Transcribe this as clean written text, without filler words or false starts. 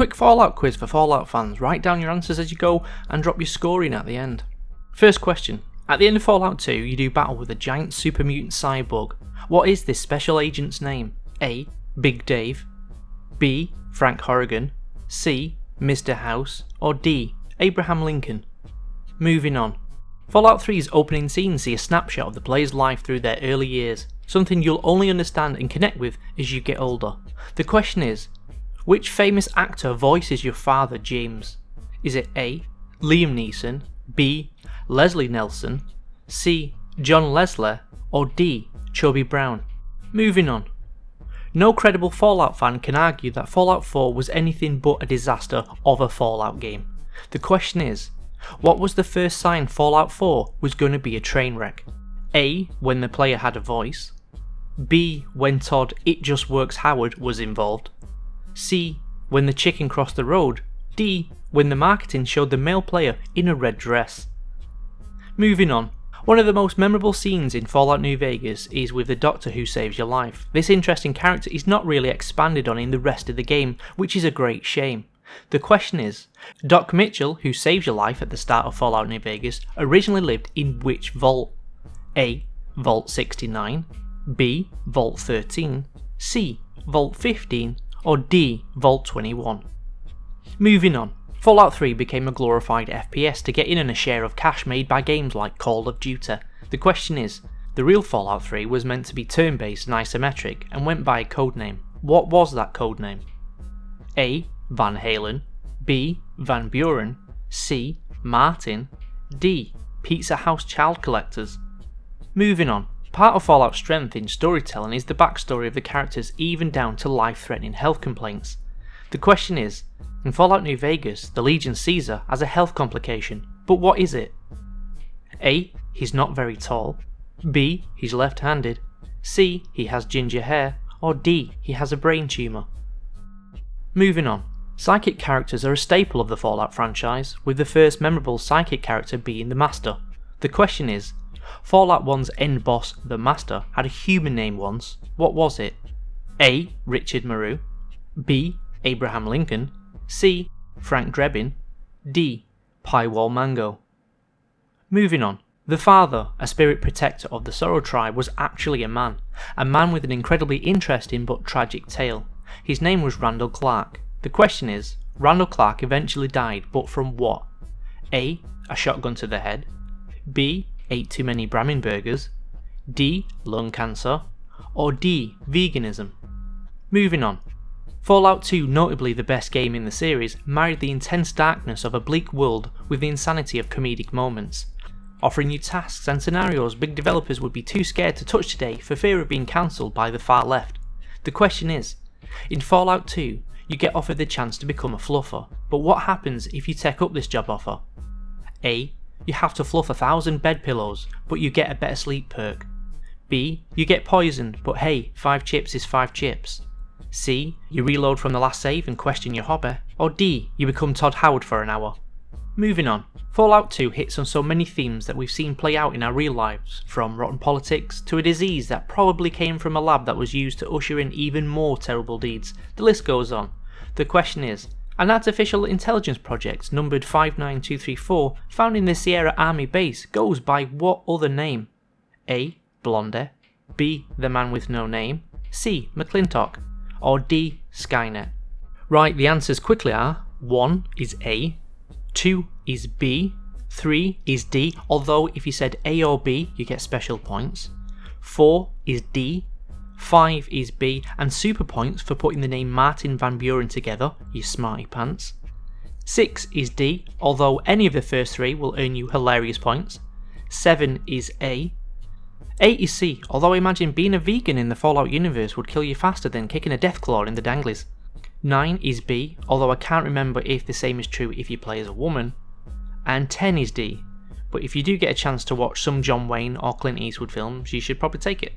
Quick Fallout quiz for Fallout fans. Write down your answers as you go and drop your score in at the end. First question. At the end of Fallout 2, you do battle with a giant super mutant cyborg. What is this special agent's name? A. Big Dave, B. Frank Horrigan, C. Mr. House, or D. Abraham Lincoln? Moving on. Fallout 3's opening scenes see a snapshot of the player's life through their early years, something you'll only understand and connect with as you get older. The question is, which famous actor voices your father, James? Is it A. Liam Neeson, B. Leslie Nelson, C. John Leslie, or D. Chubby Brown? Moving on. No credible Fallout fan can argue that Fallout 4 was anything but a disaster of a Fallout game. The question is, what was the first sign Fallout 4 was going to be a train wreck? A. When the player had a voice, B. When Todd It Just Works Howard was involved, C. When the chicken crossed the road, D. When the marketing showed the male player in a red dress. Moving on. One of the most memorable scenes in Fallout New Vegas is with the doctor who saves your life. This interesting character is not really expanded on in the rest of the game, which is a great shame. The question is, Doc Mitchell, who saves your life at the start of Fallout New Vegas, originally lived in which vault? A. Vault 69, B. Vault 13, C. Vault 15, or D. Vault 21? Moving on. Fallout 3 became a glorified FPS to get in on a share of cash made by games like Call of Duty. The question is, the real Fallout 3 was meant to be turn-based and isometric and went by a codename. What was that codename? A. Van Halen, B. Van Buren, C. Martin, D. Pizza House Child Collectors? Moving on. Part of Fallout's strength in storytelling is the backstory of the characters, even down to life-threatening health complaints. The question is, in Fallout New Vegas, the Legion Caesar has a health complication, but what is it? A. He's not very tall, B. He's left-handed, C. He has ginger hair, or D. He has a brain tumour? Moving on. Psychic characters are a staple of the Fallout franchise, with the first memorable psychic character being the Master. The question is, Fallout 1's end boss, the Master, had a human name once. What was it? A. Richard Moreau, B. Abraham Lincoln, C. Frank Drebin, D. Pywall Mango? Moving on. The father, a spirit protector of the Sorrow Tribe, was actually a man with an incredibly interesting but tragic tale. His name was Randall Clark. The question is, Randall Clark eventually died, but from what? A. A shotgun to the head, B. Ate too many Brahmin burgers, D. Lung cancer, or D. Veganism? Moving on. Fallout 2, notably the best game in the series, married the intense darkness of a bleak world with the insanity of comedic moments. Offering you tasks and scenarios big developers would be too scared to touch today for fear of being cancelled by the far left. The question is, in Fallout 2, you get offered the chance to become a fluffer, but what happens if you take up this job offer? A. You have to fluff 1,000 bed pillows, but you get a better sleep perk. B. You get poisoned, but hey, 5 chips is 5 chips. C. You reload from the last save and question your hobby. Or D. You become Todd Howard for an hour. Moving on. Fallout 2 hits on so many themes that we've seen play out in our real lives, from rotten politics to a disease that probably came from a lab that was used to usher in even more terrible deeds. The list goes on. The question is, an artificial intelligence project numbered 59234 found in the Sierra Army base goes by what other name? A. Blondie, B. The Man with No Name, C. McClintock, or D. Skynet? Right, the answers quickly are 1 is A, 2 is B, 3 is D, although if you said A or B you get special points, 4 is D, 5 is B, and super points for putting the name Martin Van Buren together, you smarty pants. 6 is D, although any of the first 3 will earn you hilarious points. 7 is A. 8 is C, although I imagine being a vegan in the Fallout universe would kill you faster than kicking a Deathclaw in the danglies. 9 is B, although I can't remember if the same is true if you play as a woman. And 10 is D, but if you do get a chance to watch some John Wayne or Clint Eastwood films, you should probably take it.